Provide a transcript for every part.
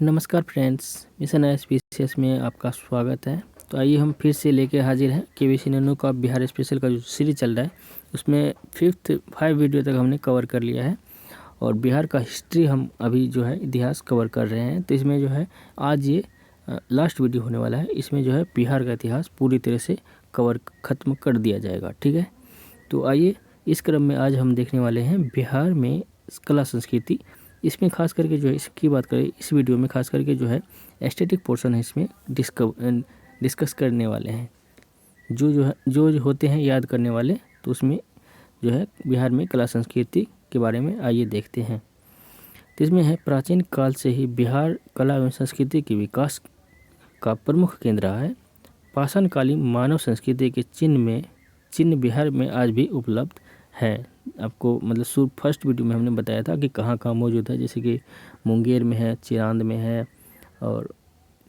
नमस्कार friends, mission एसपीसीएस में आपका स्वागत है। तो आइए हम फिर से लेके हाजिर हैं केबीसी नन्नू का बिहार स्पेशल का जो सीरीज चल रहा है उसमें 5 वीडियो तक हमने कवर कर लिया है और बिहार का हिस्ट्री हम अभी जो है इतिहास कवर कर रहे हैं। तो इसमें जो है आज ये लास्ट वीडियो होने वाला है। इसमें जो है बिहार का इतिहास पूरी तरह से कवर ख़त्म कर दिया जाएगा। ठीक है, तो आइए इस क्रम में आज हम देखने वाले हैं बिहार में कला संस्कृति। इसमें खास करके जो है इसकी बात करें इस वीडियो में खास करके जो है एस्थेटिक पोर्शन है इसमें डिस्कस करने वाले हैं। जो होते हैं याद करने वाले, तो उसमें जो है बिहार में कला संस्कृति के बारे में आइए देखते हैं। तो इसमें है प्राचीन काल से ही बिहार कला एवं संस्कृति के विकास का प्रमुख केंद्र रहा है। पाषाणकालीन मानव संस्कृति के चिन्ह बिहार में आज भी उपलब्ध है। आपको मतलब फर्स्ट वीडियो में हमने बताया था कि कहाँ कहाँ मौजूद है, जैसे कि मुंगेर में है, चिरांद में है और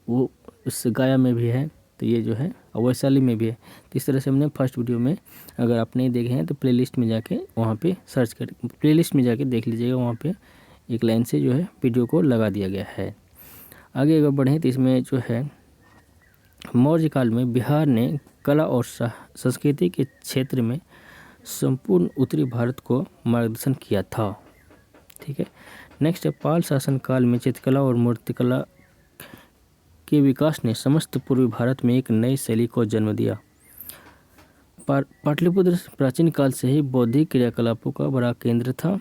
वो उस गया में भी है। तो ये जो है वैशाली में भी है। तो इस तरह से हमने फर्स्ट वीडियो में, अगर आप नहीं देखे हैं तो प्लेलिस्ट में जाके वहाँ पे सर्च कर प्लेलिस्ट में जाके देख लीजिएगा। वहाँ पे एक लाइन से जो है वीडियो को लगा दिया गया है। आगे अगर बढ़ें तो इसमें जो है मौर्य काल में बिहार ने कला और संस्कृति के क्षेत्र में संपूर्ण उत्तरी भारत को मार्गदर्शन किया था। ठीक है, नेक्स्ट है पाल शासन काल में चित्रकला और मूर्तिकला के विकास ने समस्त पूर्वी भारत में एक नई शैली को जन्म दिया। पाटलिपुत्र प्राचीन काल से ही बौद्धिक क्रियाकलापों का बड़ा केंद्र था।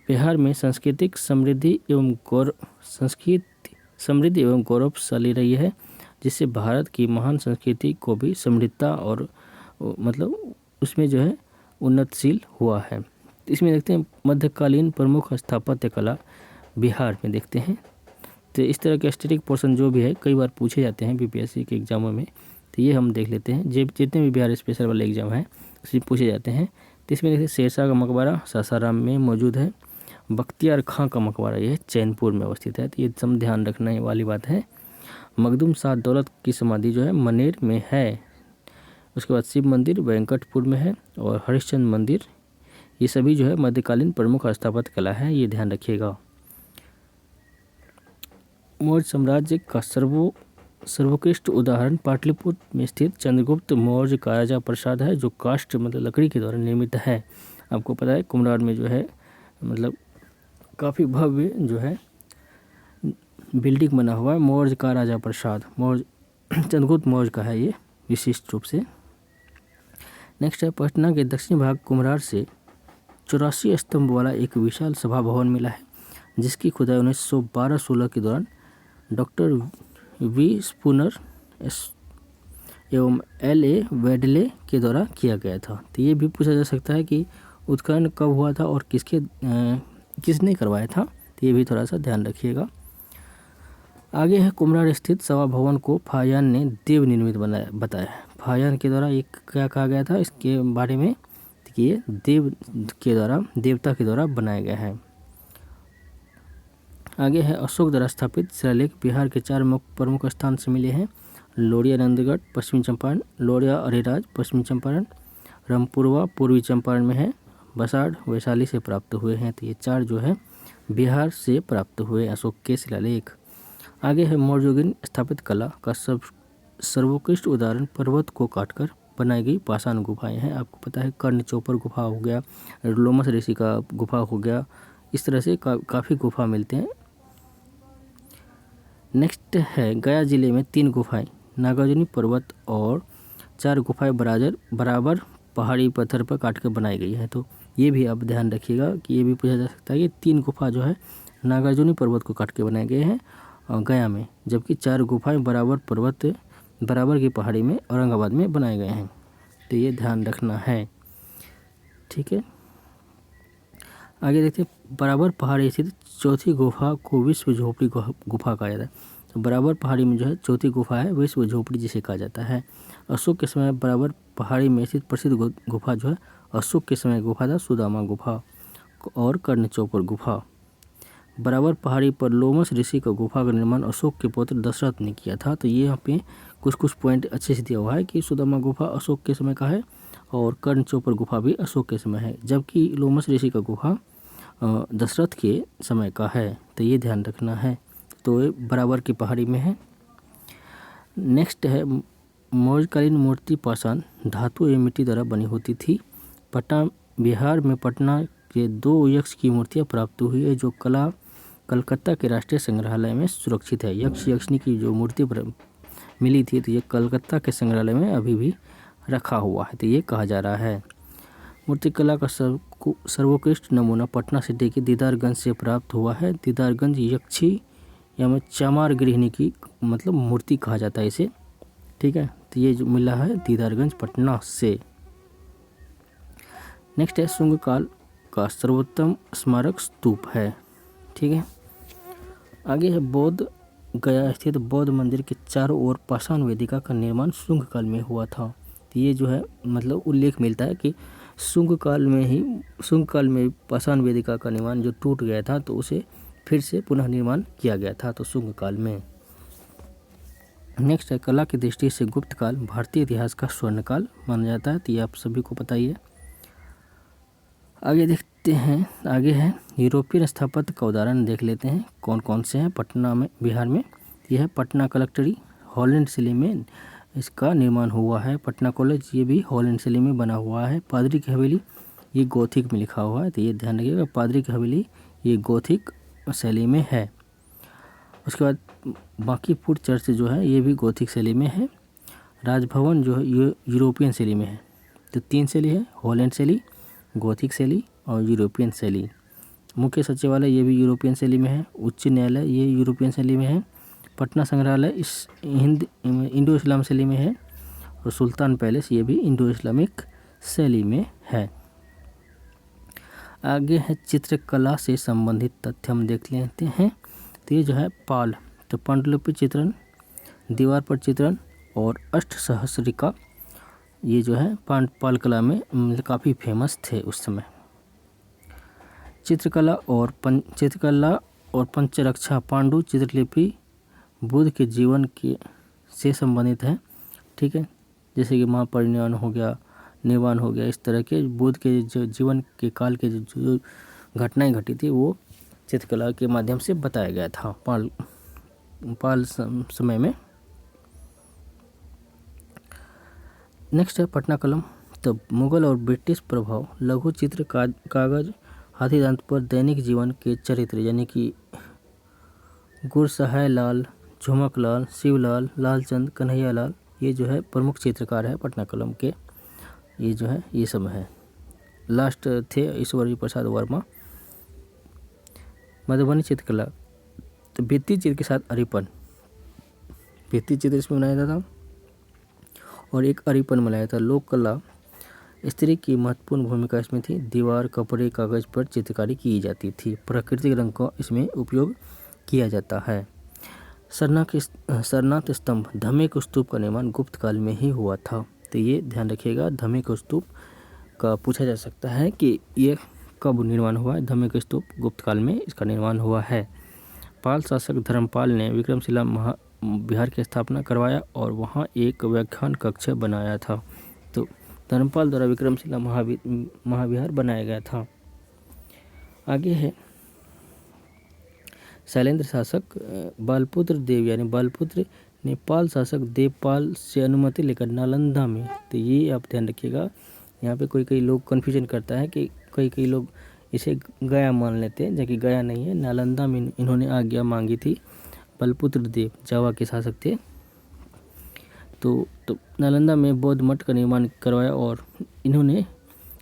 बिहार में सांस्कृतिक समृद्धि एवं गौरवशाली रही है, जिससे भारत की महान संस्कृति को भी समृद्धता और मतलब उसमें जो है उन्नतशील हुआ है। इसमें देखते हैं मध्यकालीन प्रमुख स्थापत्य कला बिहार में देखते हैं। तो इस तरह के एस्थेटिक पोर्शन जो भी है कई बार पूछे जाते हैं बीपीएससी के एग्जामों में, तो ये हम देख लेते हैं। जितने भी बिहार स्पेशल वाले एग्जाम हैं उसमें पूछे जाते हैं। तो इसमें देखते हैं शेरशाह का मकबरा सासाराम में मौजूद है। बख्तियार खां का मकबरा ये चैनपुर में अवस्थित है। तो ये सब ध्यान रखने वाली बात है। मखदूम शाह दौलत की समाधि जो है मनेर में है। उसके बाद शिव मंदिर वेंकटपुर में है और हरिश्चंद्र मंदिर, ये सभी जो है मध्यकालीन प्रमुख स्थापत्य कला है, ये ध्यान रखिएगा। मौर्य साम्राज्य का सर्वोत्कृष्ट उदाहरण पाटलिपुत्र में स्थित चंद्रगुप्त मौर्य का राजा प्रसाद है, जो काष्ठ मतलब लकड़ी के द्वारा निर्मित है। आपको पता है कुम्हरार में जो है मतलब काफ़ी भव्य जो है बिल्डिंग बना हुआ है मौर्य का राजा प्रसाद, चंद्रगुप्त मौर्य का है ये विशिष्ट रूप से। नेक्स्ट है पटना के दक्षिणी भाग कुम्हरार से 84 स्तंभ वाला एक विशाल सभा भवन मिला है, जिसकी खुदाई 1912-16 के दौरान डॉक्टर वी स्पूनर एवं LA वेडले के द्वारा किया गया था। तो ये भी पूछा जा सकता है कि उत्खनन कब हुआ था और किसने करवाया था, तो ये भी थोड़ा सा ध्यान रखिएगा। आगे है कुम्हरार स्थित सभा भवन को फायान ने देव निर्मित बताया। फायान के द्वारा एक क्या कहा गया था इसके बारे में कि ये देवता के द्वारा बनाया गया है। आगे है अशोक द्वारा स्थापित शिलालेख बिहार के 4 प्रमुख स्थान से मिले हैं। लोरिया नंदगढ़ पश्चिमी चंपारण, लोरिया अरेराज पश्चिमी चंपारण, रामपुरवा पूर्वी चंपारण में है, बसाड़ वैशाली से प्राप्त हुए हैं। तो ये 4 जो है बिहार से प्राप्त हुए अशोक के शिलालेख। आगे है मौर्योगीन स्थापित कला का सर्वोत्कृष्ट उदाहरण पर्वत को काटकर बनाई गई पाषाण गुफाएं हैं। आपको पता है कर्ण चौपर गुफा हो गया, लोमस ऋषि का गुफा हो गया, इस तरह से काफ़ी गुफा मिलते हैं। नेक्स्ट है गया जिले में 3 गुफाएं नागार्जुनी पर्वत और 4 गुफाएं बराबर पहाड़ी पत्थर पर काट कर बनाई गई है। तो ये भी आप ध्यान रखिएगा कि ये भी पूछा जा सकता है कि 3 गुफा जो है नागार्जुनी पर्वत को काट के बनाए गए हैं गया में, जबकि 4 गुफाएं बराबर की पहाड़ी में औरंगाबाद में बनाए गए हैं। तो ये ध्यान रखना है। ठीक है, आगे देखते हैं बराबर पहाड़ी स्थित चौथी गुफा को विश्व झोपड़ी गुफा कहा जाता है। तो बराबर पहाड़ी में जो है चौथी गुफा है विश्व झोपड़ी जिसे कहा जाता है। अशोक के समय बराबर पहाड़ी में स्थित प्रसिद्ध गुफा जो है अशोक के समय गुफा था सुदामा गुफा और कर्ण चौपर गुफा। बराबर पहाड़ी पर लोमस ऋषि का गुफा का निर्माण अशोक के पुत्र दशरथ ने किया था। तो ये यहाँ पे कुछ पॉइंट अच्छे से दिया हुआ है कि सुदामा गुफा अशोक के समय का है और कर्ण चौपर गुफा भी अशोक के समय है, जबकि लोमस ऋषि का गुफा दशरथ के समय का है। तो ये ध्यान रखना है। तो ये बराबर की पहाड़ी में है। नेक्स्ट है मौर्यकालीन मूर्ति पाषाण धातु एवं मिट्टी द्वारा बनी होती थी। पटना बिहार में पटना के 2 यक्ष की मूर्तियाँ प्राप्त हुई है जो कलकत्ता के राष्ट्रीय संग्रहालय में सुरक्षित है। यक्ष यक्षिणी की जो मूर्ति मिली थी तो ये कलकत्ता के संग्रहालय में अभी भी रखा हुआ है, तो ये कहा जा रहा है। मूर्तिकला का सर्वोत्कृष्ट नमूना पटना सिटी के दीदारगंज से प्राप्त हुआ है। दीदारगंज यक्षी या चामार गृहिणी की मतलब मूर्ति कहा जाता है इसे, ठीक है। तो ये जो मिला है दीदारगंज पटना से। नेक्स्ट है शुंग काल का सर्वोत्तम स्मारक स्तूप है, ठीक है। आगे है बोध गया स्थित बौद्ध मंदिर के चारों ओर पाषाण वेदिका का निर्माण शुंग काल में हुआ था। तो ये जो है मतलब उल्लेख मिलता है कि शुंग काल में पाषाण वेदिका का निर्माण जो टूट गया था तो उसे फिर से पुनः निर्माण किया गया था, तो शुंग काल में। नेक्स्ट है कला की दृष्टि से गुप्त काल भारतीय इतिहास का स्वर्ण काल माना जाता है, तो ये आप सभी को पता ही है। आगे देखते हैं, आगे है यूरोपियन स्थापत्य का उदाहरण देख लेते हैं कौन कौन से हैं पटना में बिहार में। यह है पटना कलेक्ट्री हॉलैंड शैली में इसका निर्माण हुआ है। पटना कॉलेज ये भी हॉलैंड शैली में बना हुआ है। पादरी की हवेली ये गोथिक में लिखा हुआ है, तो ये ध्यान रखिएगा पादरी की हवेली ये गोथिक शैली में है। उसके बाद बांकीपुर चर्च जो है ये भी गोथिक शैली में है। राजभवन जो है ये यूरोपियन शैली में है। तो 3 शैली है, हॉलैंड शैली, गोथिक शैली और यूरोपियन शैली। मुख्य सचिवालय ये भी यूरोपियन शैली में है। उच्च न्यायालय ये यूरोपियन शैली में है। पटना संग्रहालय इस इंडो इस्लाम शैली में है। और सुल्तान पैलेस ये भी इंडो इस्लामिक शैली में है। आगे है चित्रकला से संबंधित तथ्य हम देख लेते हैं। तो ये जो है पाल, तो पांडुलिपि चित्रण, दीवार पर चित्रण और अष्टसहस्रिका ये जो है पाल कला में काफ़ी फेमस थे उस समय। चित्रकला और पंचरक्षा पांडु चित्रलिपि बुद्ध के जीवन के से संबंधित है, ठीक है। जैसे कि महापरिनिर्वाण हो गया, निर्वाण हो गया, इस तरह के बुद्ध के जो जीवन के काल के जो घटनाएं घटी थी वो चित्रकला के माध्यम से बताया गया था पाल समय में। नेक्स्ट है पटना कलम, तब मुगल और ब्रिटिश प्रभाव लघु चित्र कागज हाथी दांत पर दैनिक जीवन के चरित्र यानी कि गुरसहाय लाल, झुमक लाल, शिवलाल, लालचंद, कन्हैया लाल ये जो है प्रमुख चित्रकार है पटना कलम के। ये जो है ये सब है। लास्ट थे ईश्वरी प्रसाद वर्मा। मधुबनी चित्रकला, तो भित्ति चित्र के साथ अरिपन, भित्ति चित्र इसमें बनाया जाता था और एक अरिपन बनाया था। लोक कला स्त्री की महत्वपूर्ण भूमिका इसमें थी। दीवार, कपड़े, कागज पर चित्रकारी की जाती थी। प्राकृतिक रंग का इसमें उपयोग किया जाता है। सरनाथ स्तंभ धमेक स्तूप का निर्माण गुप्त काल में ही हुआ था, तो ये ध्यान रखिएगा। धमेक स्तूप का पूछा जा सकता है कि ये कब निर्माण हुआ है। धमेक स्तूप गुप्त काल में इसका निर्माण हुआ है। पाल शासक धर्मपाल ने विक्रमशिला बिहार की स्थापना करवाया और वहाँ एक व्याख्यान कक्ष बनाया था। तो धर्मपाल द्वारा विक्रमशिला महाविहार बनाया गया था। आगे है शैलेंद्र शासक बालपुत्र देव यानी बालपुत्र ने पाल शासक देवपाल से अनुमति लेकर नालंदा में, तो ये आप ध्यान रखिएगा। यहाँ पे कोई लोग कन्फ्यूजन करता है कि कई लोग इसे गया मान लेते हैं, जबकि गया नहीं है। नालंदा में इन्होंने आज्ञा मांगी थी। बालपुत्र देव जावा के शासक थे। तो नालंदा में बौद्ध मठ का निर्माण करवाया और इन्होंने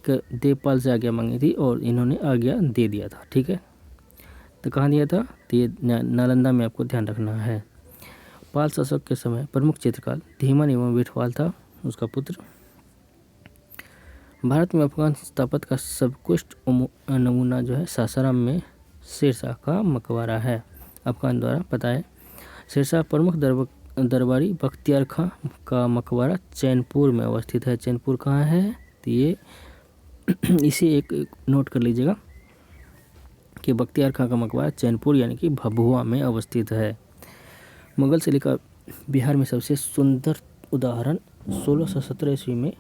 देवपाल से आज्ञा मांगी थी और इन्होंने आज्ञा दे दिया था, ठीक है। तो कहाँ दिया था, तो ये नालंदा में आपको ध्यान रखना है। पाल शासक के समय प्रमुख चित्रकार धीमान एवं बिठवाल था, उसका पुत्र। भारत में अफगान स्थापत्य का सर्वोत्कृष्ट नमूना जो है सासाराम में शेरशाह का मकबरा है। अफगान द्वारा पता है। शेरशाह प्रमुख दरबारी बख्तियार खां का मकबरा चैनपुर में अवस्थित है। चैनपुर कहाँ है, तो ये इसे एक नोट कर लीजिएगा कि बख्तियार खां का मकबरा चैनपुर यानी कि भभुआ में अवस्थित है। मुगल शैली का बिहार में सबसे सुंदर उदाहरण 1617 ईस्वी में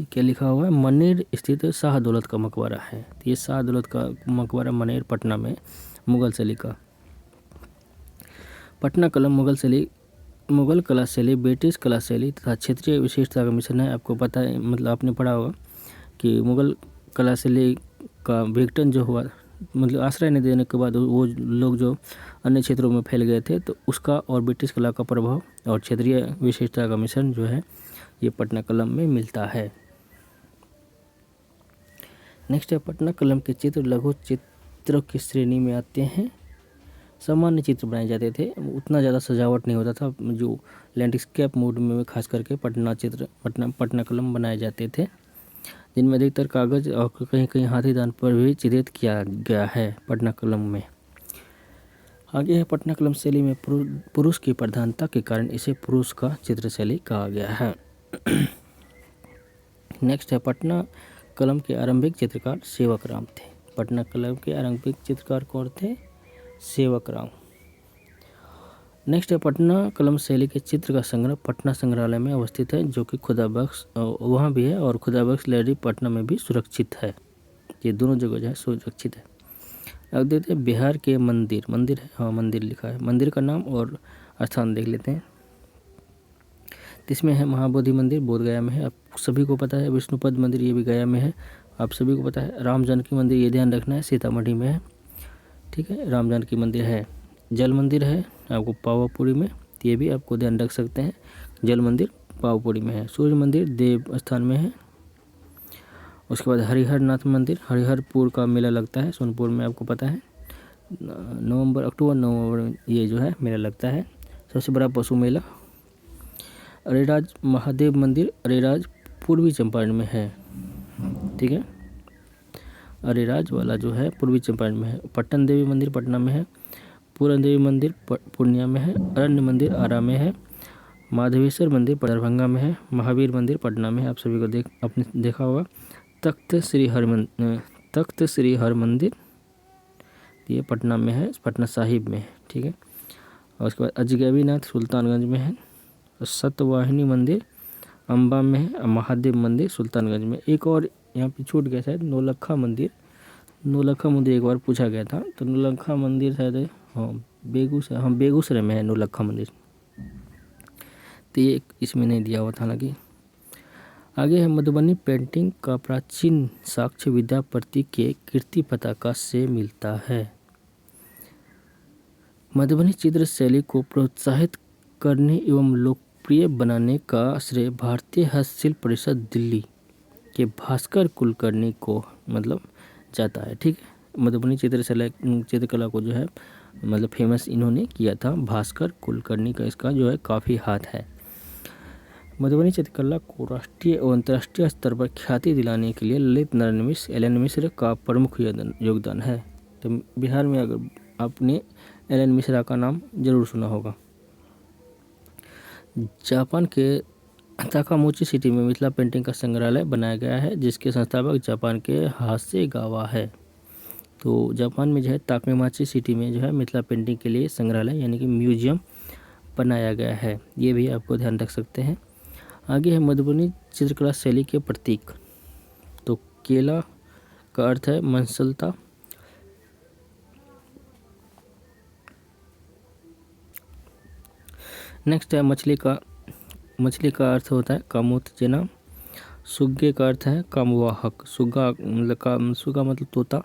क्या लिखा हुआ है, मनेर स्थित शाह दौलत का मकबरा है। तो ये शाह दौलत का मकबरा मनेर पटना में मुगल शैली का। पटना कलम मुगल कला शैली, ब्रिटिश कला शैली तथा क्षेत्रीय विशेषता का मिश्रण है। आपको पता है, मतलब आपने पढ़ा होगा कि मुगल कला शैली का विघटन जो हुआ, मतलब आश्रय नहीं देने के बाद वो लोग जो अन्य क्षेत्रों में फैल गए थे, तो उसका और ब्रिटिश कला का प्रभाव और क्षेत्रीय विशेषता का मिश्रण जो है ये पटना कलम में मिलता है। नेक्स्ट है पटना कलम के चित्र लघु चित्रों की श्रेणी में आते हैं। सामान्य चित्र बनाए जाते थे, उतना ज़्यादा सजावट नहीं होता था। जो लैंडस्केप मोड में खास करके पटना कलम बनाए जाते थे, जिनमें अधिकतर कागज़ और कहीं कहीं हाथी दांत पर भी चित्रित किया गया है पटना कलम में। आगे है पटना कलम शैली में पुरुष की प्रधानता के कारण इसे पुरुष का चित्र शैली कहा गया है। नेक्स्ट है पटना कलम के आरंभिक चित्रकार सेवक राम थे। पटना कलम के आरंभिक चित्रकार कौन थे? सेवक राम। नेक्स्ट है पटना कलम शैली के चित्र का संग्रह पटना संग्रहालय में अवस्थित है, जो कि खुदाबख्श वहाँ भी है और खुदाबख्श लाइब्रेरी पटना में भी सुरक्षित है। ये दोनों जगह जो है सुरक्षित है। अब देखते हैं बिहार के मंदिर है, हाँ मंदिर लिखा है। मंदिर का नाम और स्थान देख लेते हैं। इसमें है महाबोधि मंदिर, बोधगया में है, आप सभी को पता है। विष्णुपद मंदिर, ये भी गया में है, आप सभी को पता है। राम जानकी मंदिर, ये ध्यान रखना है, सीतामढ़ी में है, ठीक है। राम जानकी मंदिर है। जल मंदिर है आपको पावापुरी में, ये भी आपको ध्यान रख सकते हैं, जल मंदिर पावापुरी में है। सूर्य मंदिर देव स्थान में है। उसके बाद हरिहर नाथ मंदिर, हरिहरपुर का मेला लगता है सोनपुर में, आपको पता है। अक्टूबर नवंबर ये जो है मेला लगता है, सबसे बड़ा पशु मेला। अरेराज महादेव मंदिर, अरेराज पूर्वी चंपारण में है, ठीक है। अरेराज वाला जो है पूर्वी चंपारण में है। पट्टन देवी मंदिर पटना में है। पूरन देवी मंदिर पूर्णिया में है। अरण्य मंदिर आरा में है। माधवेश्वर मंदिर दरभंगा में है। महावीर मंदिर पटना में है, आप सभी को आपने देखा होगा। तख्त श्री हर मंदिर ये पटना में है, पटना साहिब में है, ठीक है। और उसके बाद अजगैबीनाथ सुल्तानगंज में है। सतवाहिनी मंदिर अम्बा में है। महादेव मंदिर सुल्तानगंज में। एक और यहाँ पे छूट गया शायद, नौलखा मंदिर एक बार पूछा गया था, तो नौलखा मंदिर शायद बेगूसराय में है नौलखा मंदिर, तो ये इसमें नहीं दिया हुआ था हालांकि। आगे है मधुबनी पेंटिंग का प्राचीन साक्ष्य विद्यापति के कीर्ति पताका से मिलता है। मधुबनी चित्र शैली को प्रोत्साहित करने एवं लोकप्रिय बनाने का श्रेय भारतीय हस्तशिल्प परिषद दिल्ली के भास्कर कुलकर्णी को मतलब जाता है, ठीक है। मधुबनी चित्रकला को जो है मतलब फेमस इन्होंने किया था, भास्कर कुलकर्णी का इसका जो है काफ़ी हाथ है। मधुबनी चित्रकला को राष्ट्रीय और अंतर्राष्ट्रीय स्तर पर ख्याति दिलाने के लिए ललित नारायण मिश्र, एल.एन. मिश्र का प्रमुख योगदान है। तो बिहार में अगर आपने एल.एन. मिश्रा का नाम जरूर सुना होगा। जापान के ताकामोची सिटी में मिथिला पेंटिंग का संग्रहालय बनाया गया है, जिसके संस्थापक जापान के हासेगावा है। तो जापान में जो है ताकामाची सिटी में जो है मिथिला पेंटिंग के लिए संग्रहालय यानी कि म्यूजियम बनाया गया है, ये भी आपको ध्यान रख सकते हैं। आगे है मधुबनी चित्रकला शैली के प्रतीक। तो केला का अर्थ है मंसलता। नेक्स्ट है मछली का अर्थ होता है कामोत्तेजना। सुग्गे का अर्थ है कामवाहक, सुग्गा मतलब तोता।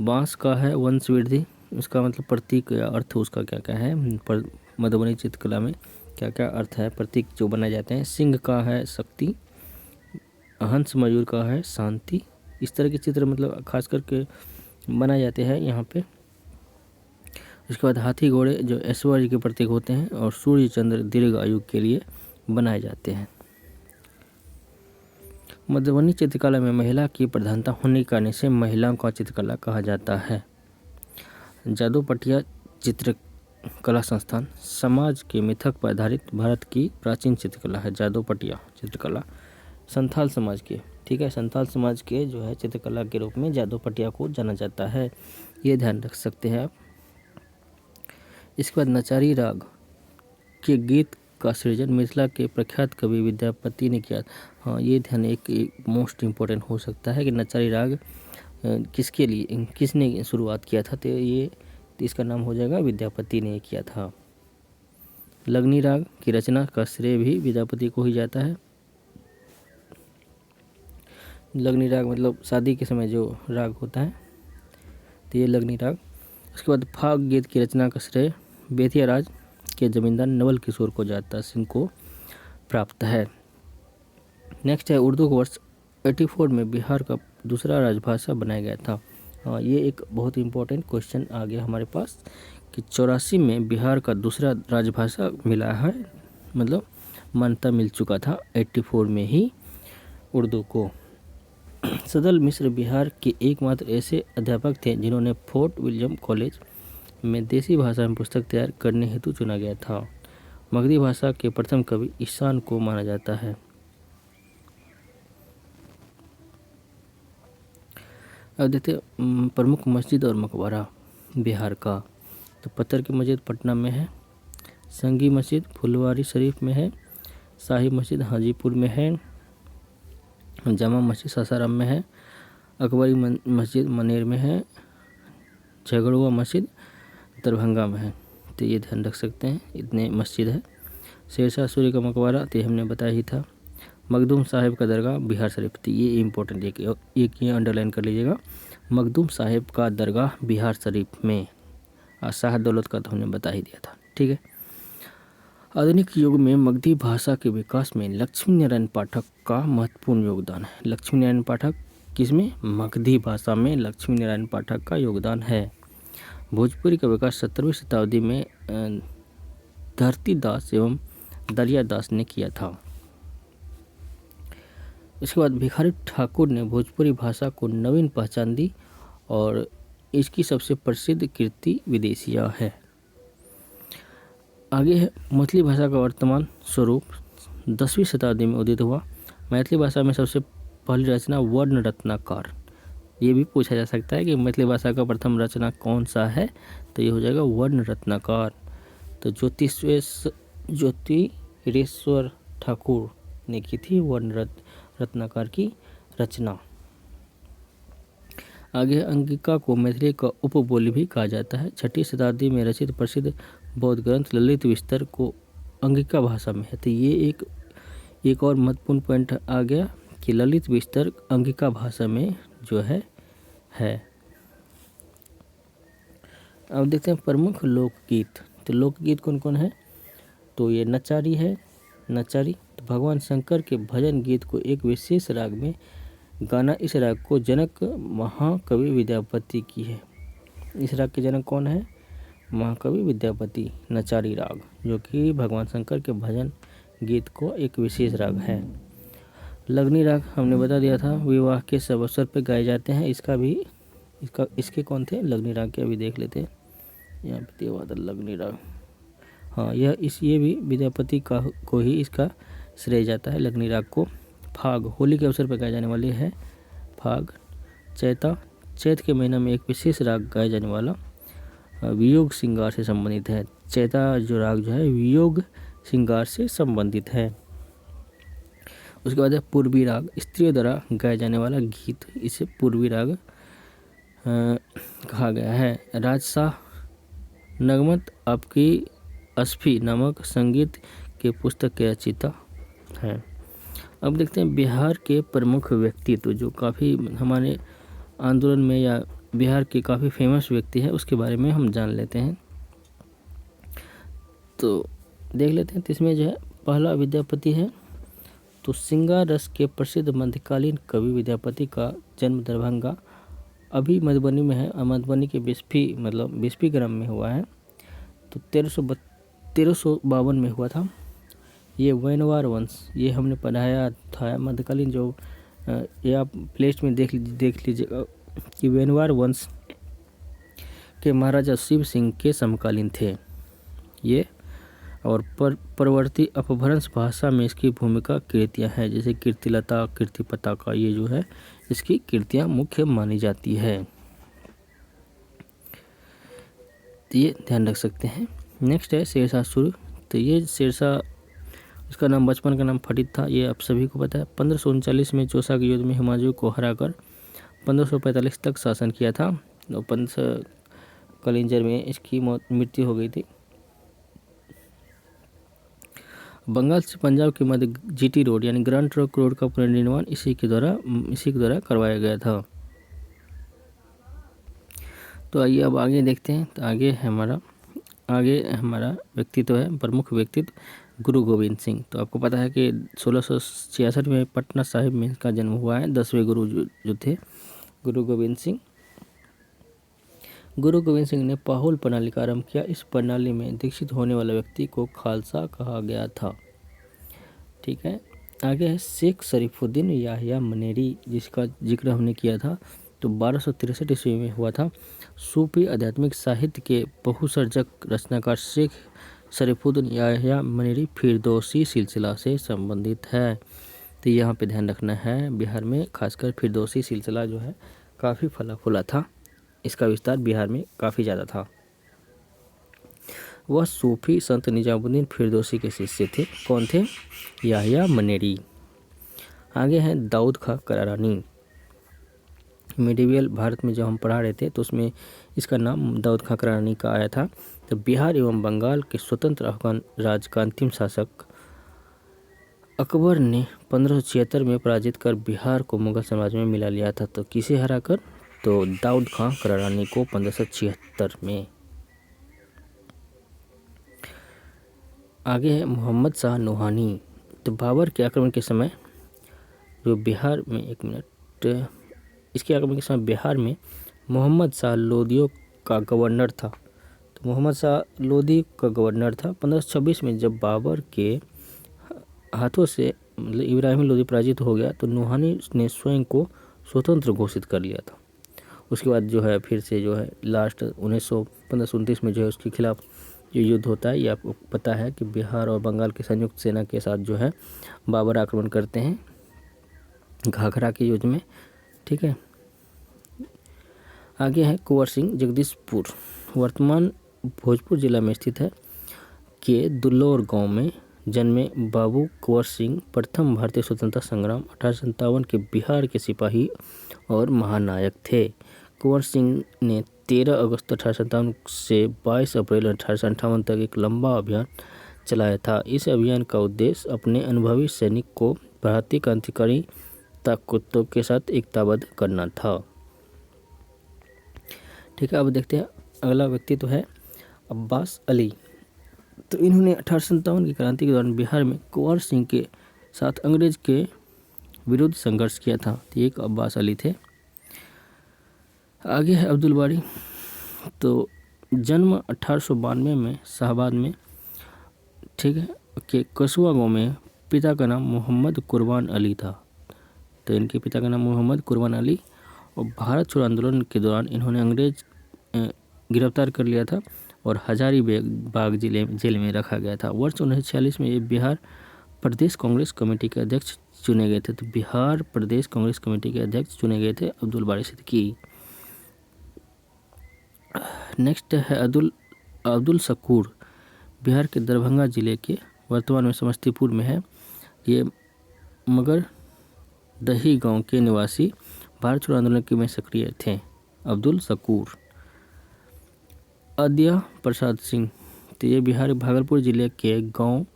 बांस का है वंश वृद्धि, उसका मतलब प्रतीक या अर्थ उसका क्या क्या है, मधुबनी चित्रकला में क्या क्या अर्थ है, प्रतीक जो बनाए जाते हैं। सिंह का है शक्ति, हंस मयूर का है शांति। इस तरह के चित्र मतलब खास करके बनाए जाते हैं यहाँ पे। उसके बाद हाथी घोड़े जो ऐश्वर्य के प्रतीक होते हैं, और सूर्य चंद्र दीर्घ आयु के लिए बनाए जाते हैं। मधुबनी चित्रकला में महिला की प्रधानता होने के कारण इसे महिलाओं का चित्रकला कहा जाता है। जादोपटिया चित्रकला संस्थान समाज के मिथक पर आधारित भारत की प्राचीन चित्रकला है। जादोपटिया चित्रकला संथाल समाज के, ठीक है, संथाल समाज के जो है चित्रकला के रूप में जादोपटिया को जाना जाता है, ये ध्यान रख सकते हैं आप। इसके बाद नचारी राग के गीत का सृजन मिथिला के प्रख्यात कवि विद्यापति ने किया। हाँ, ये ध्यान एक मोस्ट इम्पोर्टेंट हो सकता है कि नचारी राग किसने शुरुआत किया था, तो इसका नाम हो जाएगा विद्यापति ने किया था। लगनी राग की रचना का श्रेय भी विद्यापति को ही जाता है। लगनी राग मतलब शादी के समय जो राग होता है, तो ये लगनी राग। उसके बाद फाग गीत की रचना का श्रेय बेतिया राज के जमींदार नवल किशोर को जाता सिंह को प्राप्त है। नेक्स्ट है उर्दू को वर्ष 84 में बिहार का दूसरा राजभाषा बनाया गया था। ये एक बहुत इंपॉर्टेंट क्वेश्चन आ गया हमारे पास कि 84 में बिहार का दूसरा राजभाषा मिला है, मतलब मान्यता मिल चुका था 84 में ही उर्दू को। सदल मिश्र बिहार के एकमात्र ऐसे अध्यापक थे जिन्होंने फोर्ट विलियम कॉलेज में देसी भाषा में पुस्तक तैयार करने हेतु चुना गया था। मगधी भाषा के प्रथम कवि ईशान को माना जाता है। अब देखते प्रमुख मस्जिद और मकबरा बिहार का। तो पत्थर की मस्जिद पटना में है, संगी मस्जिद फुलवारी शरीफ में है, शाही मस्जिद हाजीपुर में है, जामा मस्जिद सासाराम में है, अकबरी मस्जिद मनेर में है, झगड़ुआ मस्जिद दरभंगा में है। तो ये ध्यान रख सकते हैं, इतने मस्जिद है। शेरशाह सूरी का मकबरा तो हमने बताया ही था। मखदूम साहिब का दरगाह बिहार शरीफ, तो ये इम्पोर्टेंट एक ये अंडरलाइन कर लीजिएगा। मखदूम साहिब का दरगाह बिहार शरीफ में। शाह दौलत का तो हमने बता ही दिया था, ठीक है। आधुनिक युग में मगधी भाषा के विकास में लक्ष्मी नारायण पाठक का महत्वपूर्ण योगदान है। लक्ष्मी नारायण पाठक किसमें? मगधी भाषा में लक्ष्मी नारायण पाठक का योगदान है। भोजपुरी का विकास 17वीं शताब्दी में धरती दास एवं दरिया दास ने किया था। इसके बाद भिखारी ठाकुर ने भोजपुरी भाषा को नवीन पहचान दी और इसकी सबसे प्रसिद्ध कृति विदेशिया है। आगे है मैथिली भाषा का वर्तमान स्वरूप 10वीं शताब्दी में उदित हुआ। मैथिली भाषा में सबसे पहली रचना वर्ण रत्नाकर। ये भी पूछा जा सकता है कि मैथिली भाषा का प्रथम रचना कौन सा है, तो ये हो जाएगा वर्ण रत्नाकर। तो ज्योतिरेश्वर ठाकुर ने की थी वर्ण रत्नाकर की रचना। आगे अंगिका को मैथिली का उपबोली भी कहा जाता है। 6वीं शताब्दी में रचित प्रसिद्ध बौद्ध ग्रंथ ललित विस्तर को अंगिका भाषा में है। तो ये एक और महत्वपूर्ण पॉइंट आ गया कि ललित विस्तर अंगिका भाषा में जो है। अब देखते हैं प्रमुख लोकगीत। तो लोकगीत कौन कौन है? तो ये नचारी है। नचारी तो भगवान शंकर के भजन गीत को एक विशेष राग में गाना। इस राग को जनक महाकवि विद्यापति की है। इस राग के जनक कौन है? महाकवि विद्यापति। नचारी राग जो कि भगवान शंकर के भजन गीत को एक विशेष राग है। लगनी राग हमने बता दिया था, विवाह के सब अवसर पर गाए जाते हैं। इसके कौन थे? लगनी राग के अभी देख लेते हैं। यहाँ पे देवादर लगनी राग, हाँ ये भी विद्यापति को ही इसका श्रेय जाता है लगनी राग को। फाग होली के अवसर पर गाए जाने वाले है। फाग चैता चैत के महीना में एक विशेष राग गाया जाने वाला वियोग श्रृंगार से संबंधित है। चैता जो राग जो है वियोग श्रृंगार से संबंधित है। उसके बाद है पूर्वी राग, स्त्रियों द्वारा गाया जाने वाला गीत, इसे पूर्वी राग कहा गया है। राजशाह नगमत आपकी अस्फी नामक संगीत के पुस्तक के रचयिता हैं। अब देखते हैं बिहार के प्रमुख व्यक्तित्व जो काफ़ी हमारे आंदोलन में या बिहार के काफ़ी फेमस व्यक्ति है, उसके बारे में हम जान लेते हैं। तो देख लेते हैं। तो इसमें जो है पहला विद्यापति है। तो श्रृंगार रस के प्रसिद्ध मध्यकालीन कवि विद्यापति का जन्म दरभंगा अभी मधुबनी में है और मधुबनी के बिस्फी ग्राम में हुआ है। तो 1352 में हुआ था। ये वैनवार वंश, ये हमने पढ़ाया था मध्यकालीन जो ये आप प्लेलिस्ट में देख लीजिएगा कि वैनवार वंश के महाराजा शिव सिंह के समकालीन थे ये। और परवर्ती अपभ्रंश भाषा में इसकी भूमिका कृतियाँ हैं, जैसे कीर्तिलता कीर्ति पताका, ये जो है इसकी कृतियाँ मुख्य मानी जाती है। तो ये ध्यान रख सकते हैं। नेक्स्ट है शेरशाह सूरी। तो ये शेरशाह, इसका नाम बचपन का नाम फटित था, ये आप सभी को पता है। 1539 में चौसा के युद्ध में हुमायूं को हराकर 1545 तक शासन किया था। और 15 कलिंजर में इसकी मृत्यु हो गई थी। बंगाल से पंजाब के मध्य जीटी रोड यानी ग्रैंड ट्रंक रोड का पुनर्निर्माण इसी के द्वारा करवाया गया था। तो आइए अब आगे देखते हैं। तो आगे हमारा व्यक्तित्व है, प्रमुख व्यक्तित्व गुरु गोविंद सिंह। तो आपको पता है कि 1666 में पटना साहिब में इसका जन्म हुआ है। 10वें गुरु जो थे गुरु गोविंद सिंह। गुरु गोविंद सिंह ने पाहुल प्रणाली का आरंभ किया। इस प्रणाली में दीक्षित होने वाला व्यक्ति को खालसा कहा गया था। ठीक है, आगे है शेख शरीफुद्दीन याहिया मनेरी, जिसका जिक्र हमने किया था। तो 1263 ईस्वी में हुआ था। सूफी आध्यात्मिक साहित्य के बहुसर्जक रचनाकार शेख शरीफुद्दीन याहिया मनेरी फिरदौसी सिलसिला से संबंधित है। तो यहाँ पे ध्यान रखना है, बिहार में खासकर फिरदौसी सिलसिला जो है काफ़ी फला फूला था। इसका विस्तार बिहार में काफ़ी ज़्यादा था। वह सूफी संत निजामुद्दीन फिरदौसी के शिष्य थे। कौन थे? याहिया मनेरी। आगे है दाऊद खां करारानी। मिडिवियल भारत में जब हम पढ़ा रहे थे तो उसमें इसका नाम दाऊद खां करारानी का आया था। तो बिहार एवं बंगाल के स्वतंत्र अफगान राज का अंतिम शासक अकबर ने 1576 में पराजित कर बिहार को मुगल साम्राज्य में मिला लिया था। तो किसे हराकर? तो दाऊद खां करारानी को 1576 में। आगे है मोहम्मद शाह नूहानी। तो बाबर के आक्रमण के समय जो बिहार में इसके आक्रमण के समय बिहार में मोहम्मद शाह लोदियों का गवर्नर था। तो मोहम्मद शाह लोदी का गवर्नर था। 1526 में जब बाबर के हाथों से मतलब इब्राहिम लोदी पराजित हो गया तो नूहानी ने स्वयं को स्वतंत्र घोषित कर लिया था। उसके बाद जो है फिर से जो है लास्ट 1529 में जो है उसके खिलाफ जो युद्ध होता है, ये आपको पता है कि बिहार और बंगाल की संयुक्त सेना के साथ जो है बाबर आक्रमण करते हैं घाघरा के युद्ध में। ठीक है, आगे है कुंवर सिंह जगदीशपुर, वर्तमान भोजपुर जिला में स्थित है। के दुल्लौर गांव में जन्मे बाबू कुंवर सिंह प्रथम भारतीय स्वतंत्रता संग्राम 1857 के बिहार के सिपाही और महानायक थे। कुंवर सिंह ने 13 अगस्त 1857 से 22 अप्रैल 1858 तक एक लंबा अभियान चलाया था। इस अभियान का उद्देश्य अपने अनुभवी सैनिक को भारतीय क्रांतिकारी ताकतों के साथ एकताबद्ध करना था। ठीक है, अब देखते हैं अगला व्यक्तित्व है अब्बास अली। तो इन्होंने 1857 की क्रांति के दौरान बिहार में कुंवर सिंह के साथ अंग्रेज के विरुद्ध संघर्ष किया था। तो एक अब्बास अली थे। आगे है अब्दुल बारी। तो जन्म 1892 में शाहबाद में, ठीक है, के कसुआ गांव में। पिता का नाम मोहम्मद कुर्बान अली था। तो इनके पिता का नाम मोहम्मद कुर्बान अली। और भारत छोड़ो आंदोलन के दौरान इन्होंने अंग्रेज गिरफ्तार कर लिया था और हजारीबाग जेल में रखा गया था। वर्ष 1946 में ये बिहार प्रदेश कांग्रेस कमेटी के अध्यक्ष चुने गए थे। तो बिहार प्रदेश कांग्रेस कमेटी के अध्यक्ष चुने गए थे अब्दुल बारी सिद्दीकी। नेक्स्ट है अब्दुल शकूर, बिहार के दरभंगा जिले के, वर्तमान में समस्तीपुर में है। ये मगर दही गांव के निवासी, भारत छोड़ो आंदोलन में सक्रिय थे अब्दुल शकूर। अद्या प्रसाद सिंह, तो ये बिहार के भागलपुर जिले के गांव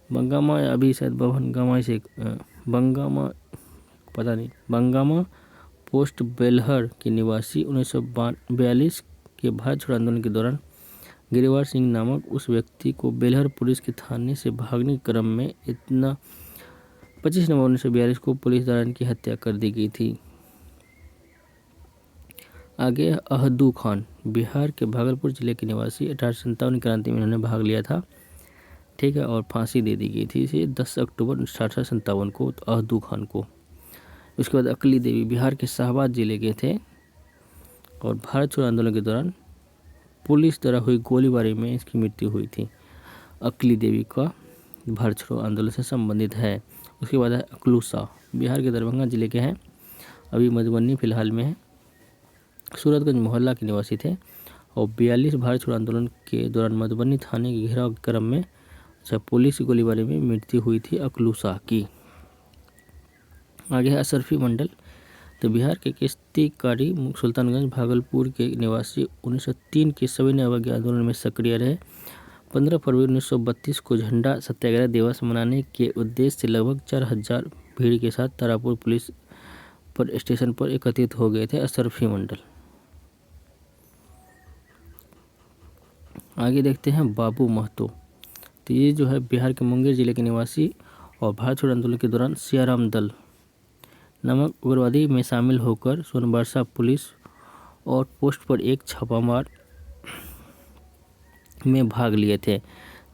बंगामा या अभी शायद बभनगामा से बंगामा पोस्ट बेलहर के निवासी। 1942 के भारत छोड़ो आंदोलन के दौरान गिरिवार सिंह नामक उस व्यक्ति को बेलहर पुलिस के थाने से भागने के क्रम में 25 नवंबर 1942 को पुलिस द्वारा इनकी हत्या कर दी गई थी। आगे अहदू खान, बिहार के भागलपुर जिले के निवासी। 1857 क्रांति में इन्होंने भाग लिया था। ठीक है, और फांसी दे दी गई थी इसे 10 अक्टूबर 1857 को अहदू खान को। उसके बाद अकली देवी, बिहार के शाहबाद जिले के थे और भारत छोड़ो आंदोलन के दौरान पुलिस द्वारा हुई गोलीबारी में इसकी मृत्यु हुई थी। अकली देवी का भारत छोड़ो आंदोलन से संबंधित है। उसके बाद है अकलू शाह, बिहार के दरभंगा जिले के हैं, अभी मधुबनी फिलहाल में है। सूरतगंज मोहल्ला के निवासी थे और 42 भारत छोड़ो आंदोलन के दौरान मधुबनी थाने के घेराव के क्रम में पुलिस की गोलीबारी में मृत्यु हुई थी अकलू शाह की। आगे है अशरफी मंडल, तो बिहार के किश्तीकारी सुल्तानगंज भागलपुर के निवासी 1903 के सविनय अवज्ञा आंदोलन में सक्रिय रहे। 15 फरवरी 1932 को झंडा सत्याग्रह दिवस मनाने के उद्देश्य से लगभग 4000 भीड़ के साथ तारापुर पुलिस पर स्टेशन पर एकत्रित हो गए थे अशरफी मंडल। आगे देखते हैं बाबू महतो। तो ये जो है बिहार के मुंगेर जिले के निवासी और भारत छोड़ो आंदोलन के दौरान सियाराम दल नामक उग्रवादी में शामिल होकर सोनबरसा पुलिस और पोस्ट पर एक छापामार में भाग लिए थे,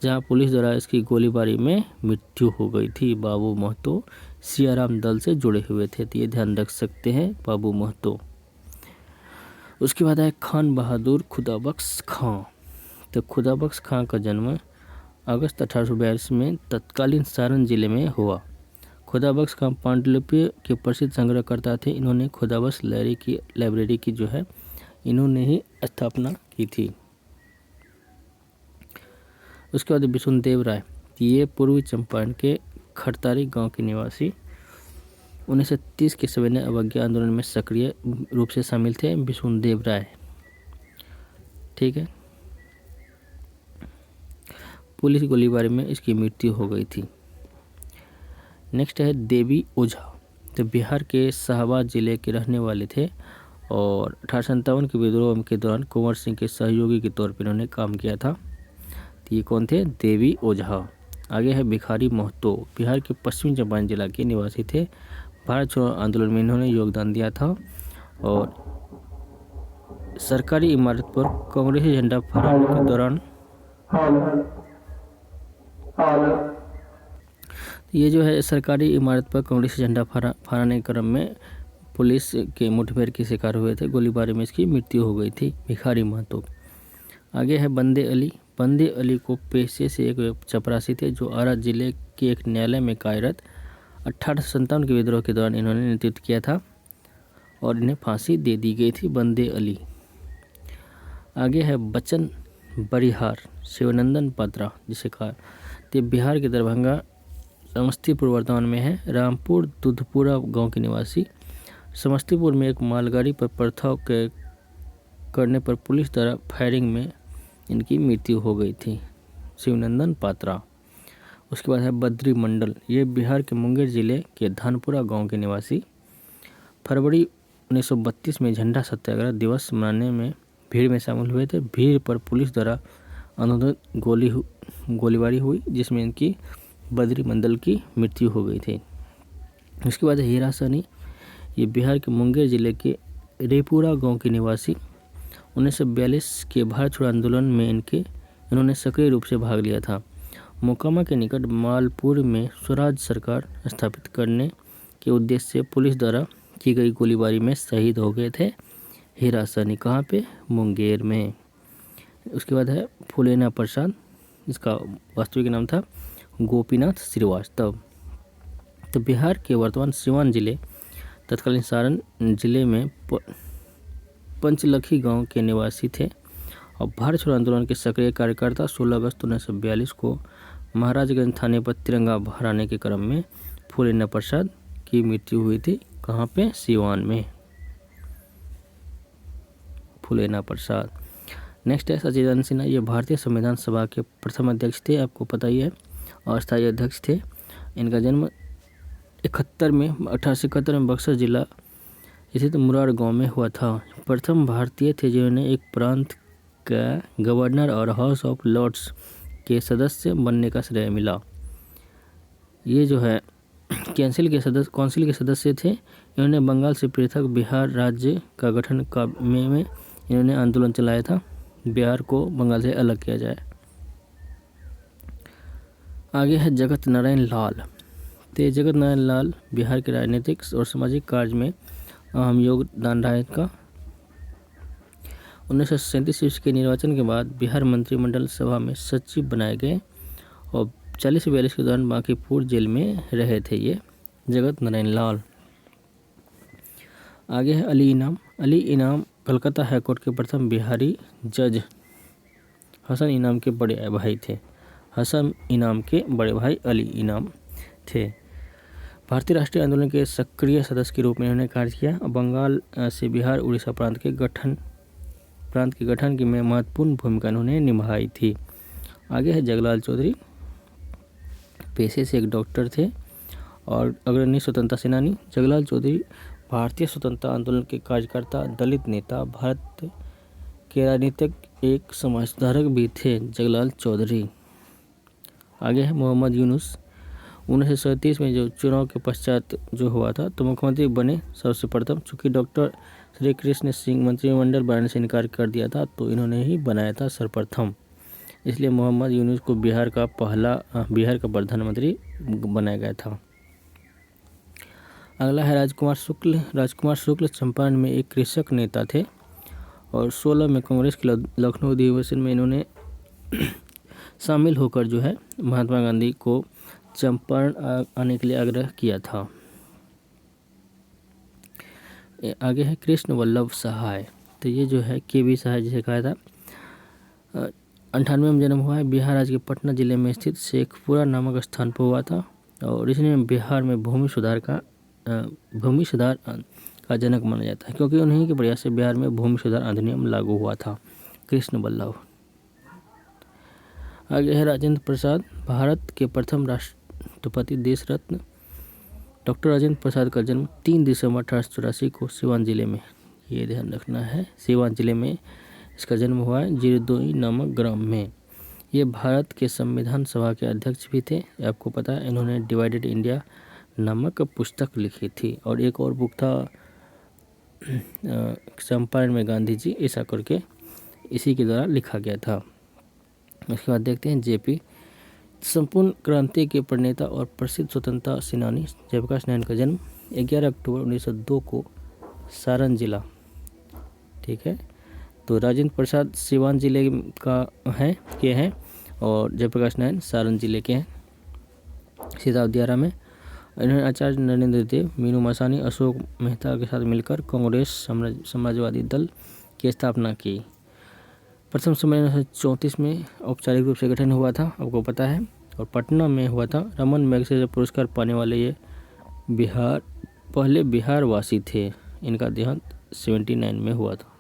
जहां पुलिस द्वारा इसकी गोलीबारी में मृत्यु हो गई थी। बाबू महतो सियाराम दल से जुड़े हुए थे, तो ये ध्यान रख सकते हैं बाबू महतो। उसके बाद है खान बहादुर खुदाबख्श खां। तो खुदाबख्श खां का जन्म अगस्त 1842 में तत्कालीन सारण जिले में हुआ। खुदाबख्श खां पांडुलिपि के प्रसिद्ध संग्रहकर्ता थे। इन्होंने खुदाबख्श लाइब्रेरी की जो है इन्होंने ही स्थापना की थी। उसके बाद विष्णुदेव राय, ये पूर्वी चंपारण के खड़तारी गांव के निवासी 1930 के सविनय अवज्ञा आंदोलन में सक्रिय रूप से शामिल थे विष्णुदेव राय। ठीक है, पुलिस गोलीबारी में इसकी मृत्यु हो गई थी। नेक्स्ट है देवी ओझा। तो बिहार के शाहबाद जिले के रहने वाले थे और 1857 के विद्रोह के दौरान कुंवर सिंह के सहयोगी के तौर पर इन्होंने काम किया था। तो ये कौन थे? देवी ओझा। आगे है भिखारी महतो, बिहार के पश्चिमी चंपारण जिला के निवासी थे। भारत छोड़ो आंदोलन में इन्होंने योगदान दिया था और सरकारी इमारत पर कांग्रेसी झंडा फहराने के दौरान ये जो है सरकारी इमारत पर कांग्रेसी झंडा फहराने के क्रम में पुलिस के मुठभेड़ के शिकार हुए थे। गोलीबारी में इसकी मृत्यु हो गई थी भिखारी महतो। आगे है बंदे अली। बंदे अली को पेशे से एक चपरासी थे जो आरा जिले के एक न्यायालय में कार्यरत 1857 के विद्रोह के दौरान इन्होंने नेतृत्व किया था और इन्हें फांसी दे दी गई थी बंदे अली। आगे है बच्चन बरिहार शिवनंदन पात्रा, जिसे कहा तो बिहार के दरभंगा समस्तीपुर वर्तमान में है। रामपुर दुधपुरा गांव के निवासी। समस्तीपुर में एक मालगाड़ी पर पथराव करने पर पुलिस द्वारा फायरिंग में इनकी मृत्यु हो गई थी, शिवनंदन पात्रा। उसके बाद है बद्री मंडल, ये बिहार के मुंगेर जिले के धानपुरा गांव के निवासी। फरवरी 1932 में झंडा सत्याग्रह दिवस मनाने में भीड़ में शामिल हुए थे। भीड़ पर पुलिस द्वारा अंधाधुंध गोलीबारी हुई जिसमें इनकी बद्री मंडल की मृत्यु हो गई थी। उसके बाद हीरा सनी, ये बिहार के मुंगेर जिले के रेपुरा गांव के निवासी। 1942 के भारत छोड़ो आंदोलन में इन्होंने सक्रिय रूप से भाग लिया था। मोकामा के निकट मालपुर में स्वराज सरकार स्थापित करने के उद्देश्य से पुलिस द्वारा की गई गोलीबारी में शहीद हो गए थे हीरा सनी। कहाँ पे? मुंगेर में। उसके बाद है फुलेना प्रसाद, इसका वास्तविक नाम था गोपीनाथ श्रीवास्तव। तो बिहार के वर्तमान सिवान जिले तत्कालीन सारण जिले में पंचलखी गांव के निवासी थे और भारत छोड़ो आंदोलन के सक्रिय कार्यकर्ता। 16 अगस्त 1942 को महाराजगंज थाने पर तिरंगा फहराने के क्रम में फुलेना प्रसाद की मृत्यु हुई थी। कहाँ पे? सिवान में, फुलेना प्रसाद। नेक्स्ट है सचिदानंद सिन्हा, ये भारतीय संविधान सभा के प्रथम अध्यक्ष थे, आपको पता ही है, और स्थायी अध्यक्ष थे। इनका जन्म 1871 में बक्सर जिला स्थित मुरार गांव में हुआ था। प्रथम भारतीय थे जिन्होंने एक प्रांत का गवर्नर और हाउस ऑफ लॉर्ड्स के सदस्य बनने का श्रेय मिला। ये जो है काउंसिल के सदस्य थे। इन्होंने बंगाल से पृथक बिहार राज्य का गठन में इन्होंने आंदोलन चलाया था, बिहार को बंगाल से अलग किया जाए। आगे है जगत नारायण लाल। तो जगत नारायण लाल बिहार के राजनीतिक और सामाजिक कार्य में अहम योगदान रहा इनका। 1937 के निर्वाचन के बाद बिहार मंत्रिमंडल सभा में सचिव बनाए गए और 40-42 के दौरान बांकीपुर जेल में रहे थे ये जगत नारायण लाल। आगे है अली इनाम। अली इनाम कलकत्ता हाईकोर्ट के प्रथम बिहारी जज हसन इनाम के बड़े भाई थे। हसन इनाम के बड़े भाई अली इनाम थे। भारतीय राष्ट्रीय आंदोलन के सक्रिय सदस्य के रूप में इन्होंने कार्य किया। बंगाल से बिहार उड़ीसा प्रांत के गठन की में महत्वपूर्ण भूमिका इन्होंने निभाई थी। आगे है जगलाल चौधरी। पेशे से एक डॉक्टर थे और अग्रणी स्वतंत्रता सेनानी। जगलाल चौधरी भारतीय स्वतंत्रता आंदोलन के कार्यकर्ता, दलित नेता, भारत के राजनीतिक एक समाज सुधारक भी थे जगलाल चौधरी। आगे है मोहम्मद यूनुस। 1937 में जो चुनाव के पश्चात जो हुआ था तो मुख्यमंत्री बने सबसे प्रथम। चूँकि डॉक्टर श्री कृष्ण सिंह मंत्रिमंडल बनाने से इनकार कर दिया था तो इन्होंने ही बनाया था सर्वप्रथम, इसलिए मोहम्मद यूनुस को बिहार का प्रधानमंत्री बनाया गया था। अगला है राजकुमार शुक्ल। राजकुमार शुक्ल चंपारण में एक कृषक नेता थे और 16 में कांग्रेस के लखनऊ अधिवेशन में इन्होंने शामिल होकर जो है महात्मा गांधी को चंपारण आने के लिए आग्रह किया था। आगे है कृष्ण वल्लभ सहाय। तो ये जो है के.वी. सहाय जिसे कहा था, 98 में जन्म हुआ है। बिहार राज्य के पटना जिले में स्थित शेखपुरा नामक स्थान पर हुआ था और इसने बिहार में भूमि सुधार का जनक माना जाता है, क्योंकि उन्हीं के प्रयास से बिहार में भूमि सुधार अधिनियम लागू हुआ था। कृष्ण वल्लभ। आगे है राजेंद्र प्रसाद। भारत के प्रथम राष्ट्रपति देश रत्न डॉक्टर राजेंद्र प्रसाद का जन्म 3 दिसंबर 1884 को सिवान जिले में, ये ध्यान रखना है, सिवान जिले में इसका जन्म हुआ है, जिरदोई नामक ग्राम में। ये भारत के संविधान सभा के अध्यक्ष भी थे। आपको पता है इन्होंने डिवाइडेड इंडिया नामक पुस्तक लिखी थी और एक और बुक था चंपारण में गांधी जी, ऐसा करके इसी के द्वारा लिखा गया था। उसके बाद देखते हैं जेपी। संपूर्ण क्रांति के प्रणेता और प्रसिद्ध स्वतंत्रता सेनानी जयप्रकाश नारायण का जन्म 11 अक्टूबर 1902 को सारण जिला, ठीक है। तो राजेंद्र प्रसाद सिवान जिले का हैं और जयप्रकाश नारायण सारण जिले के हैं। सीता दियारा में इन्होंने आचार्य नरेंद्र देव, मीनू मसानी, अशोक मेहता के साथ मिलकर कांग्रेस समाजवादी दल की स्थापना की। प्रथम सम्मेलन 1934 में औपचारिक रूप से गठन हुआ था, आपको पता है, और पटना में हुआ था। रमन मैगसेसे पुरस्कार पाने वाले ये पहले बिहार वासी थे। इनका देहांत 79 में हुआ था।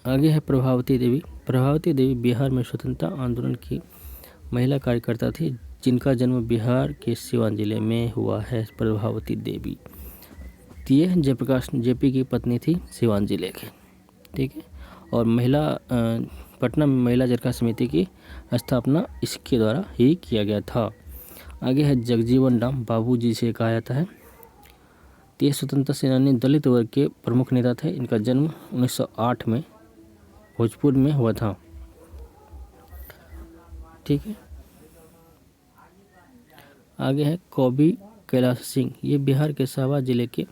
आगे है प्रभावती देवी। प्रभावती देवी बिहार में स्वतंत्रता आंदोलन की महिला कार्यकर्ता थी, जिनका जन्म बिहार के सिवान जिले में हुआ है। प्रभावती देवी ये जयप्रकाश जेपी की पत्नी थी, सिवान जिले के, ठीक है। और पटना में महिला चरखा समिति की स्थापना इसके द्वारा ही किया गया था। आगे है जगजीवन राम, बाबू जी से कहा जाता है। ये स्वतंत्रता सेनानी, दलित वर्ग के प्रमुख नेता थे। इनका जन्म 1908 में भोजपुर में हुआ था, ठीक है। आगे है कवि कैलाश सिंह। ये बिहार के सावा जिले के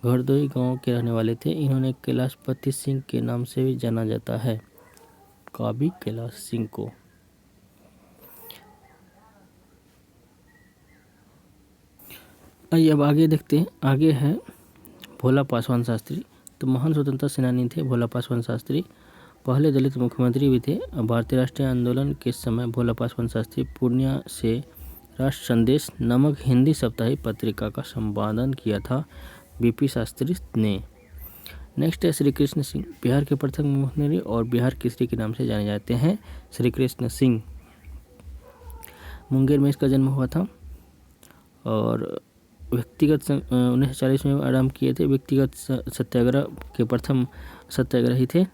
घरदोई गांव के रहने वाले थे। इन्होंने कैलाशपति सिंह के नाम से भी जाना जाता है, कवि कैलाश सिंह को। आइए अब आगे देखते हैं। आगे है भोला पासवान शास्त्री। तो महान स्वतंत्रता सेनानी थे भोला पासवान शास्त्री, पहले दलित मुख्यमंत्री भी थे। भारतीय राष्ट्रीय आंदोलन के समय भोला पासवान शास्त्री पूर्णिया से राष्ट्र संदेश नामक हिंदी साप्ताहिक पत्रिका का संपादन किया था बीपी शास्त्री ने। नेक्स्ट है श्री कृष्ण सिंह। बिहार के प्रथम मुख्यमंत्री और बिहार केसरी के नाम से जाने जाते हैं श्री कृष्ण सिंह। मुंगेर में इसका जन्म हुआ था और व्यक्तिगत 1940 में आरंभ किए थे। व्यक्तिगत सत्याग्रह के प्रथम सत्याग्रही थे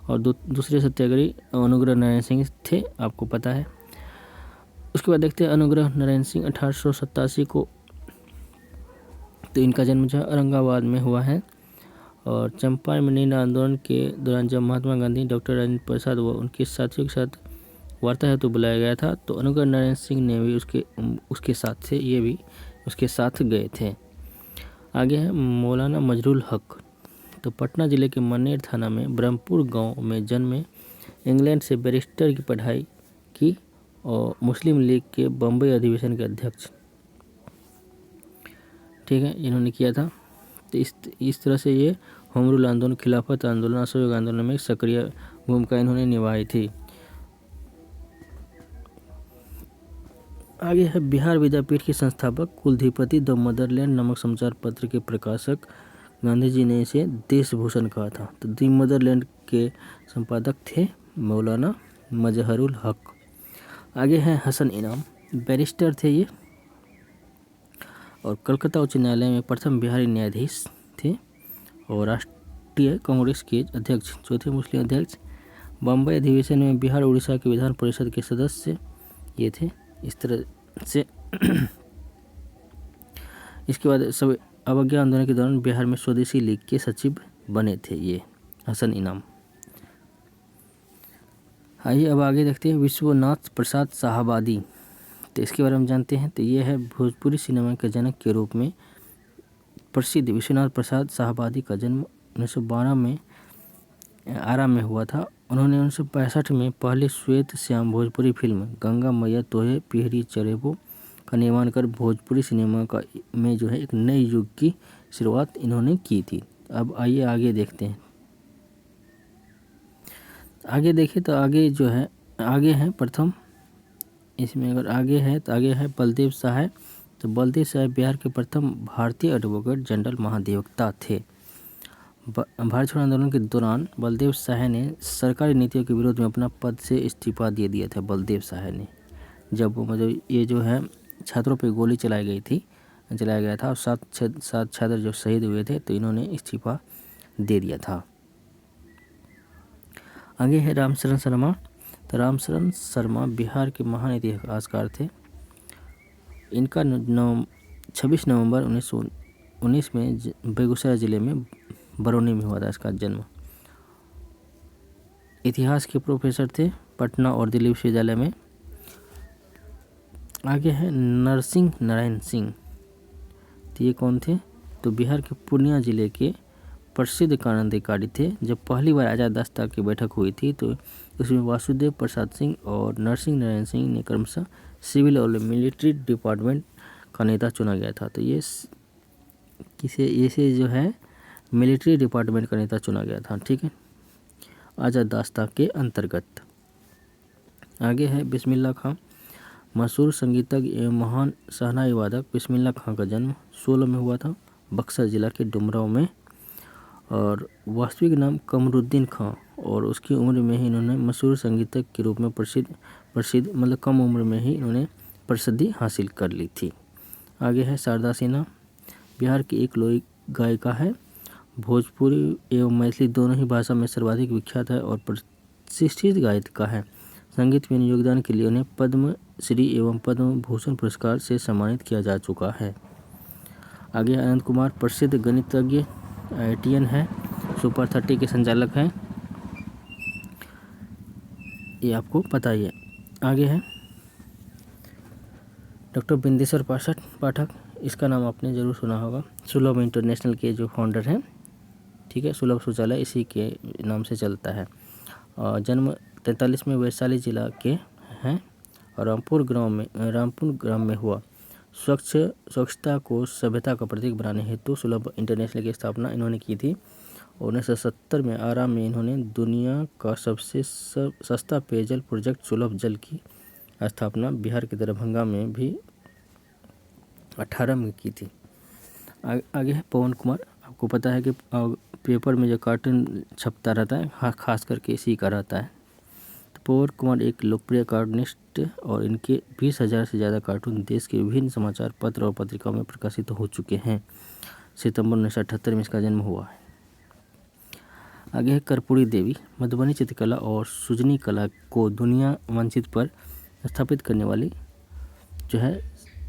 और दूसरे सत्याग्रही अनुग्रह नारायण सिंह थे, आपको पता है। उसके बाद देखते हैं अनुग्रह नारायण सिंह 1887 को, तो इनका जन्म जो औरंगाबाद में हुआ है। और चंपारण में नील आंदोलन के दौरान जब महात्मा गांधी, डॉक्टर राजेंद्र प्रसाद व उनके साथियों के साथ वार्ता हेतु बुलाया गया था तो अनुग्रह नारायण सिंह ने भी उसके साथ थे, ये भी उसके साथ गए थे। आगे है मौलाना मजरुल हक। तो पटना जिले के मनेर थाना में ब्रह्मपुर गांव में जन्मे। इंग्लैंड से बैरिस्टर की पढ़ाई की और मुस्लिम लीग के बम्बई अधिवेशन के अध्यक्ष, ठीक है, इन्होंने किया था। तो इस तरह से ये होम रूल आंदोलन, खिलाफत आंदोलन, असहयोग आंदोलन में सक्रिय भूमिका इन्होंने निभाई थी। आगे है बिहार विद्यापीठ के संस्थापक कुलधिपति द मदरलैंड नामक समाचार पत्र के प्रकाशक गांधी जी ने इसे देश भूषण कहा था। तो दी मदरलैंड के संपादक थे मौलाना मजहरुल हक। आगे है हसन इनाम, बैरिस्टर थे ये और कलकत्ता उच्च न्यायालय में प्रथम बिहारी न्यायाधीश थे और राष्ट्रीय कांग्रेस के अध्यक्ष, चौथे मुस्लिम अध्यक्ष। बम्बई अधिवेशन में बिहार उड़ीसा के विधान परिषद के सदस्य ये थे। इस तरह से इसके बाद सब अवज्ञा आंदोलन के दौरान बिहार में स्वदेशी लीग के सचिव बने थे ये हसन इनाम। आइए अब आगे देखते हैं विश्वनाथ प्रसाद शाहाबादी। तो इसके बारे में जानते हैं। तो ये है भोजपुरी सिनेमा के जनक के रूप में प्रसिद्ध विश्वनाथ प्रसाद शाहाबादी का जन्म 1912 में आरा में हुआ था। उन्होंने 1965 में पहले श्वेत श्याम भोजपुरी फिल्म गंगा मैया तोहे पिहरी चरेबो का निर्माण कर भोजपुरी सिनेमा का में जो है एक नए युग की शुरुआत इन्होंने की थी। अब आइए आगे देखते हैं। आगे देखिए तो आगे जो है आगे है प्रथम, इसमें अगर आगे है तो आगे है बलदेव सहाय। तो बलदेव सहाय बिहार के प्रथम भारतीय एडवोकेट जनरल महाधिवक्ता थे। भारत छोड़ो आंदोलन के दौरान बलदेव सहाय ने सरकारी नीतियों के विरोध में अपना पद से इस्तीफा दे दिया था। बलदेव सहाय ने जब मतलब ये जो है छात्रों पे गोली चलाया गया था और सात छात्र जो शहीद हुए थे तो इन्होंने इस्तीफा दे दिया था। आगे है रामशरण शर्मा। तो रामशरण शर्मा बिहार के महान इतिहासकार थे। इनका 26 नवंबर 1919 में बेगूसराय जिले में बरौनी में हुआ था इसका जन्म। इतिहास के प्रोफेसर थे पटना और दिल्ली विश्वविद्यालय में। आगे है नरसिंह नारायण सिंह। तो ये कौन थे? तो बिहार के पूर्णिया जिले के प्रसिद्ध कानूनाधिकारी थे। जब पहली बार आज़ाद दस्ता की बैठक हुई थी तो उसमें वासुदेव प्रसाद सिंह और नरसिंह नारायण सिंह ने क्रमशः सिविल और मिलिट्री डिपार्टमेंट का नेता चुना गया था। तो ये इसे जो है मिलिट्री डिपार्टमेंट का नेता चुना गया था। ठीक है, आज़ाद दस्ता के अंतर्गत। आगे है बिस्मिल्लाह खां। मशहूर संगीतज्ञ एवं महान शहनाई वादक बिस्मिल्लाह खां का जन्म 16 में हुआ था बक्सर जिला के डुमरांव में। और वास्तविक नाम कमरुद्दीन खां और उसकी उम्र में ही इन्होंने मशहूर संगीतज्ञ के रूप में प्रसिद्ध मतलब कम उम्र में ही इन्होंने प्रसिद्धि हासिल कर ली थी। आगे है शारदा सिन्हा। बिहार की एक लोक गायिका है। भोजपुरी एवं मैथिली दोनों ही भाषा में सर्वाधिक विख्यात है और प्रतिष्ठित गायिका है। संगीत में योगदान के लिए उन्हें पद्म श्री एवं पद्म भूषण पुरस्कार से सम्मानित किया जा चुका है। आगे अनंत कुमार प्रसिद्ध गणितज्ञ IITian है, सुपर 30 के संचालक हैं, ये आपको पता ही है। आगे है डॉक्टर बिंदेश्वर पाठक। इसका नाम आपने ज़रूर सुना होगा। सुलभ इंटरनेशनल के जो फाउंडर हैं। ठीक है, सुलभ शौचालय इसी के नाम से चलता है। जन्म 43 में वैशाली जिला के हैं और रामपुर ग्राम में हुआ। स्वच्छता को सभ्यता का प्रतीक बनाने हेतु सुलभ इंटरनेशनल की स्थापना इन्होंने की थी। 1970 में आरा में इन्होंने दुनिया का सबसे सस्ता पेयजल प्रोजेक्ट सुलभ जल की स्थापना बिहार के दरभंगा में भी 18 में की थी। आगे है पवन कुमार। आपको पता है कि पेपर में जो कार्टून छपता रहता है खास करके इसी का रहता है। तो पवन कुमार एक लोकप्रिय कार्टूनिस्ट और इनके 20,000 से ज़्यादा कार्टून देश के विभिन्न समाचार पत्र और पत्रिकाओं में प्रकाशित हो चुके हैं। सितंबर 1978 में इसका जन्म हुआ है। आगे है कर्पूरी देवी। मधुबनी चित्रकला और सृजनी कला को दुनिया मानचित्र पर स्थापित करने वाली जो है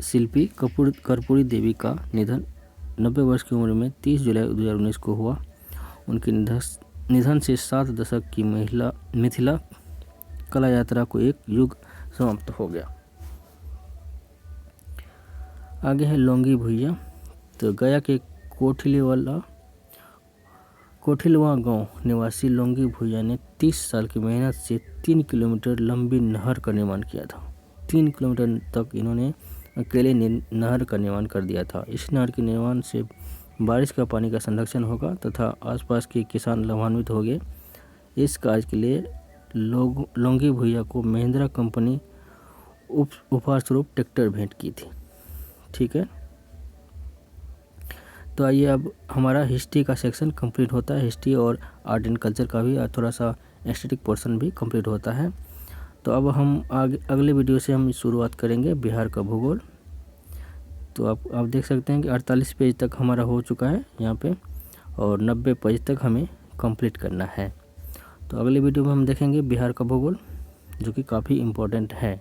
शिल्पी कर्पूरी देवी का निधन 90 वर्ष की उम्र में 30 जुलाई 2019 को हुआ। उनके निधन से 7 दशक की मिथिला कला यात्रा को एक युग समाप्त हो गया। आगे है लौंगी भुइया। तो गया के कोठिलवा गांव निवासी लौंगी भुइया ने 30 साल की मेहनत से 3 किलोमीटर लंबी नहर का निर्माण किया था। 3 किलोमीटर तक इन्होंने अकेले नहर का निर्माण कर दिया था। इस नहर के निर्माण से बारिश का पानी का संरक्षण होगा तथा आसपास के किसान लाभान्वित होंगे। इस कार्य के लिए लौंगी भुइया को महिंद्रा कंपनी उपहार स्वरूप ट्रैक्टर भेंट की थी। ठीक है, तो आइए अब हमारा हिस्ट्री का सेक्शन कंप्लीट होता है। हिस्ट्री और आर्ट एंड कल्चर का भी थोड़ा सा एस्थेटिक पोर्शन भी कंप्लीट होता है। तो अब हम आगे अगले वीडियो से हम शुरुआत करेंगे बिहार का भूगोल। तो आप देख सकते हैं कि 48 पेज तक हमारा हो चुका है यहाँ पे, और 90 पेज तक हमें कंप्लीट करना है। तो अगले वीडियो में हम देखेंगे बिहार का भूगोल, जो कि काफ़ी इम्पोर्टेंट है।